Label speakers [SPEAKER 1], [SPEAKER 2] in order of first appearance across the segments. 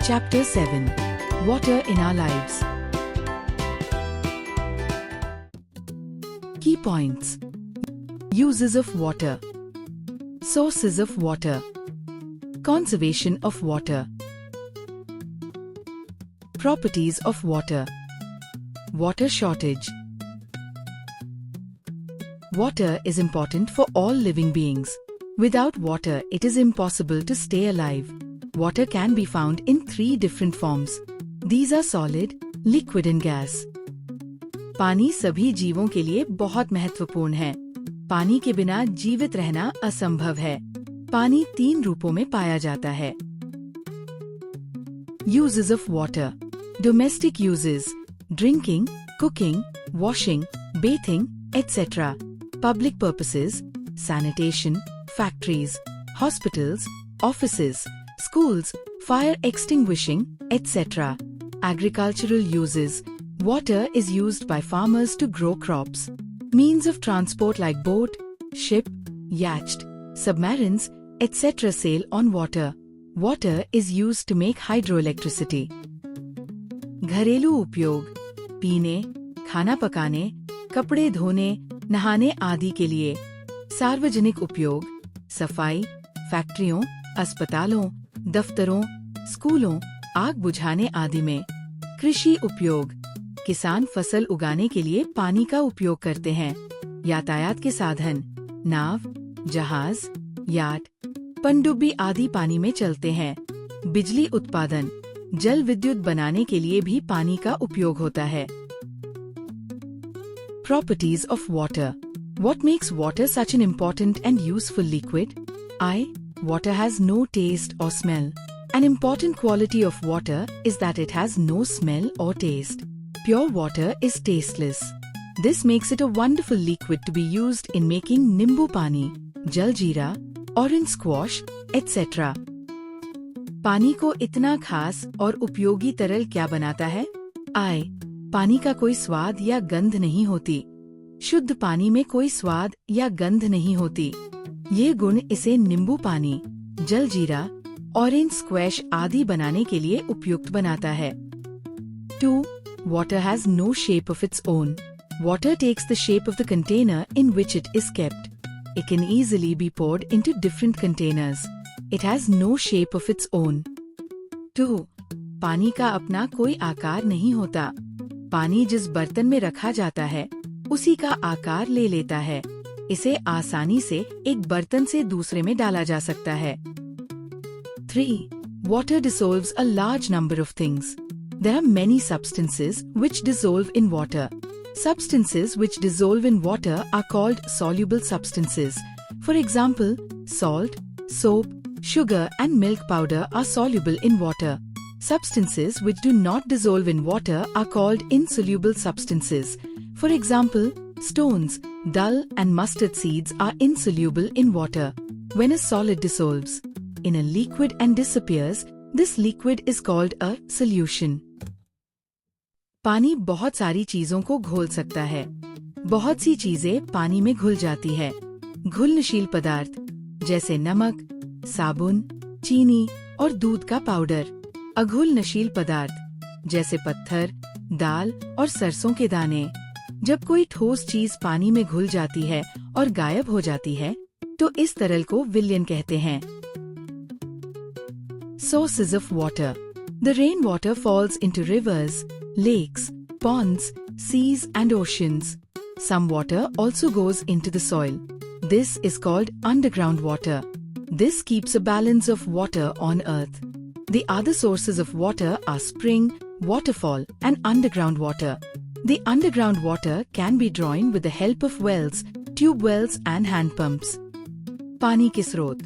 [SPEAKER 1] Chapter 7. Water in our lives. Key points. Uses of water. Sources of water. Conservation of water. Properties of water. Water shortage. Water is important for all living beings. Without water, it is impossible to stay alive. Water can be found in 3 different forms. These are solid, liquid and gas. पानी सभी जीवों के लिए बहुत महत्वपूर्ण है। पानी के बिना जीवित रहना असंभव है। पानी 3 रूपों में पाया जाता है। Uses of water. Domestic uses: drinking, cooking, washing, bathing, etc. Public purposes: sanitation, factories, hospitals, offices, schools, fire extinguishing, etc. Agricultural uses: water is used by farmers to grow crops. Means of transport like boat, ship, yacht, submarines, etc. sail on water. Water is used to make hydroelectricity. घरेलू उपयोग: पीने, खाना पकाने, कपड़े धोने, नहाने आदि के लिए। सार्वजनिक उपयोग: सफाई, फैक्ट्रियों, अस्पतालों, दफ्तरों, स्कूलों, आग बुझाने आदि में। कृषि उपयोग: किसान फसल उगाने के लिए पानी का उपयोग करते हैं। यातायात के साधन: नाव, जहाज, याट, पनडुब्बी आदि पानी में चलते हैं। बिजली उत्पादन: जल विद्युत बनाने के लिए भी पानी का उपयोग होता है। Properties of water. What makes water such an important and useful liquid? I. Water has no taste or smell. An important quality of water is that it has no smell or taste. Pure water is tasteless. This makes it a wonderful liquid to be used in making nimbu pani, jaljeera, orange squash, etc. पानी को इतना खास और उपयोगी तरल क्या बनाता है? I. पानी का कोई स्वाद या गंध नहीं होती। शुद्ध पानी में कोई स्वाद या गंध नहीं होती। ये गुण इसे नींबू पानी, जलजीरा, ऑरेंज स्क्वैश आदि बनाने के लिए उपयुक्त बनाता है। 2. Water has no shape of its own. Water takes the shape of the container in which it is kept. It can easily be poured into different containers. It has no shape of its own. 2. पानी का अपना कोई आकार नहीं होता। पानी जिस बर्तन में रखा जाता है, उसी का आकार ले लेता है। इसे आसानी से एक बर्तन से दूसरे में डाला जा सकता है। 3. Water dissolves a large number of things. There are many substances which dissolve in water. Substances which dissolve in water are called soluble substances. For example, salt, soap, sugar and milk powder are soluble in water. Substances which do not dissolve in water are called insoluble substances. For example, stones, dull and mustard seeds are insoluble in water. When a solid dissolves in a liquid and disappears, this liquid is called a solution. पानी बहुत सारी चीजों को घोल सकता है। बहुत सी चीजें पानी में घुल जाती है। घुलनशील पदार्थ जैसे नमक, साबुन, चीनी और दूध का पाउडर। अघुलनशील पदार्थ जैसे पत्थर, दाल और सरसों के दाने। जब कोई ठोस चीज पानी में घुल जाती है और गायब हो जाती है, तो इस तरल को विलयन कहते हैं। Sources of water. The rainwater falls into rivers, lakes, ponds, seas and oceans. Some water also goes into the soil. This is called underground water. This keeps a balance of water on earth. The other sources of water are spring, waterfall and underground water. The underground water can be drawn with the help of wells, tube wells and hand pumps. पानी के स्रोत.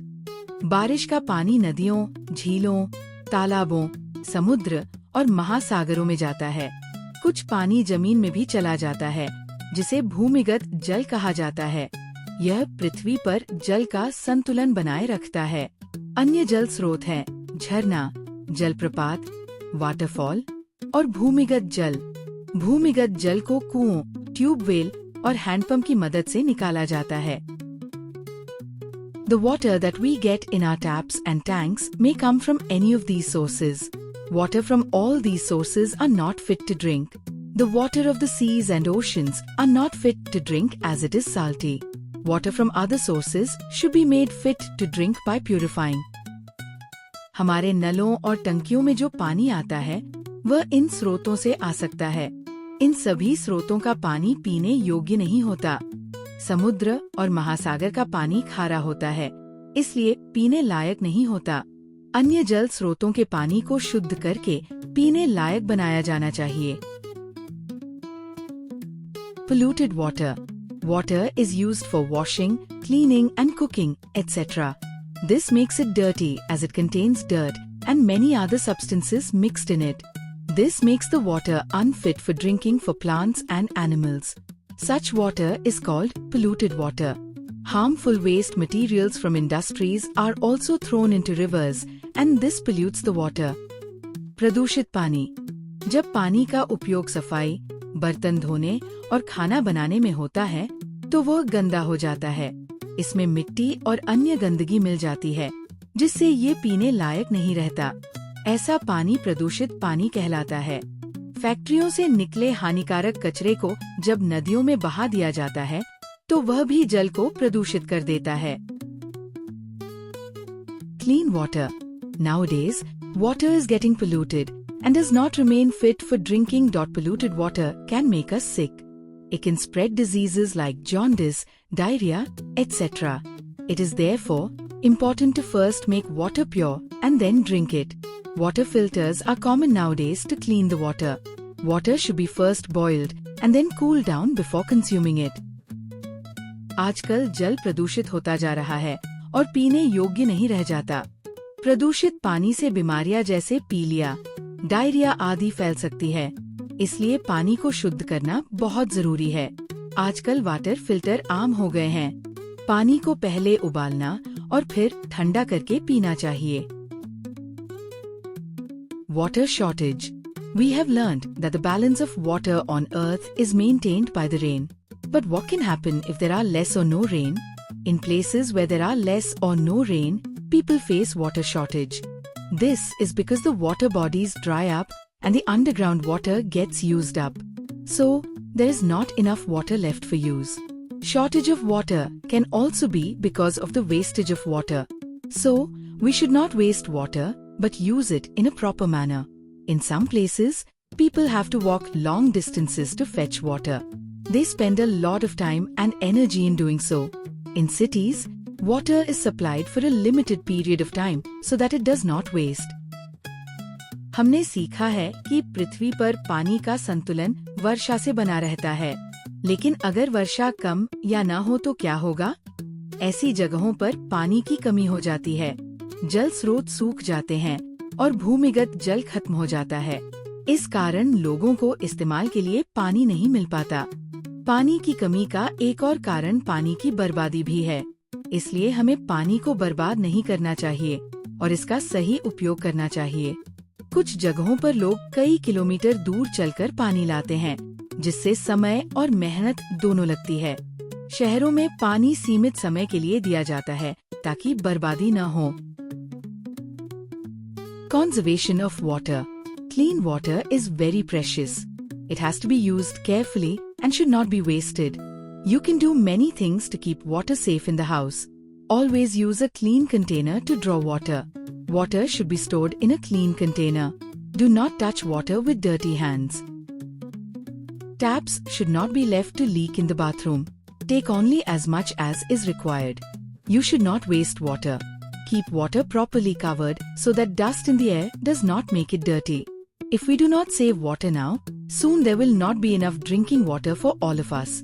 [SPEAKER 1] बारिश का पानी नदियों, झीलों, तालाबों, समुद्र और महासागरों में जाता है। कुछ पानी जमीन में भी चला जाता है, जिसे भूमिगत जल कहा जाता है। यह पृथ्वी पर जल का संतुलन बनाए रखता है। अन्य जल स्रोत हैं झरना, जलप्रपात, वाटरफॉल और भूमिगत जल। भूमिगत जल को कुओं, ट्यूबवेल और हैंडपंप की मदद से निकाला जाता है। The water that we get in our taps and tanks may come from any of these sources. Water from all these sources are not fit to drink. The water of the seas and oceans are not fit to drink as it is salty. Water from other sources should be made fit to drink by purifying. हमारे नलों और टंकियों में जो पानी आता है वह इन स्रोतों से आ सकता है। इन सभी स्रोतों का पानी पीने योग्य नहीं होता। समुद्र और महासागर का पानी खारा होता है, इसलिए पीने लायक नहीं होता। अन्य जल स्रोतों के पानी को शुद्ध करके पीने लायक बनाया जाना चाहिए। Polluted water. Water is used for washing, cleaning and cooking, etc. This makes it dirty as it contains dirt and many other substances mixed in it. This makes the water unfit for drinking for plants and animals. Such water is called polluted water. Harmful waste materials from industries are also thrown into rivers and this pollutes the water. प्रदूषित पानी. जब पानी का उपयोग सफाई, बर्तन धोने और खाना बनाने में होता है तो वह गंदा हो जाता है। इसमें मिट्टी और अन्य गंदगी मिल जाती है जिससे ये पीने लायक नहीं रहता। ऐसा पानी प्रदूषित पानी कहलाता है। फैक्ट्रियों से निकले हानिकारक कचरे को जब नदियों में बहा दिया जाता है तो वह भी जल को प्रदूषित कर देता है। Clean water. Nowadays, water is getting polluted and does not remain fit for drinking. Polluted water can make us sick. It can spread diseases like jaundice, diarrhea, etc. It is therefore important to first make water pure and then drink it. Water filters are common nowadays to clean the water. Water should be first boiled and then cooled down before consuming it. आजकल जल प्रदूषित होता जा रहा है और पीने योग्य नहीं रह जाता। प्रदूषित पानी से बीमारियां जैसे पीलिया, डायरिया आदि फैल सकती है, इसलिए पानी को शुद्ध करना बहुत जरूरी है। आजकल वाटर फिल्टर आम हो गए हैं। पानी को पहले उबालना और फिर ठंडा करके पीना चाहिए। Water shortage. We have learned that the balance of water on earth is maintained by the rain. But what can happen if there are less or no rain? In places where there are less or no rain, people face water shortage. This is because the water bodies dry up and the underground water gets used up. So, there is not enough water left for use. Shortage of water can also be because of the wastage of water. So, we should not waste water, but use it in a proper manner. In some places, people have to walk long distances to fetch water. They spend a lot of time and energy in doing so. In cities, water is supplied for a limited period of time so that it does not waste. हमने सीखा है कि पृथ्वी पर पानी का संतुलन वर्षा से बना रहता है, लेकिन अगर वर्षा कम या न हो तो क्या होगा? ऐसी जगहों पर पानी की कमी हो जाती है, जल स्रोत सूख जाते हैं और भूमिगत जल खत्म हो जाता है। इस कारण लोगों को इस्तेमाल के लिए पानी नहीं मिल पाता। पानी की कमी का एक और कारण पानी की बर्बादी भी है, इसलिए हमें पानी को बर्बाद नहीं करना चाहिए और इसका सही उपयोग करना चाहिए। कुछ जगहों पर लोग कई किलोमीटर दूर चलकर पानी लाते हैं, जिससे समय और मेहनत दोनों लगती है। शहरों में पानी सीमित समय के लिए दिया जाता है ताकि बर्बादी न हो। Conservation of water. Clean water is very precious. It has to be used carefully and should not be wasted. You can do many things to keep water safe in the house. Always use a clean container to draw water. Water should be stored in a clean container. Do not touch water with dirty hands. Taps should not be left to leak in the bathroom. Take only as much as is required. You should not waste water. Keep water properly covered so that dust in the air does not make it dirty. If we do not save water now, soon there will not be enough drinking water for all of us.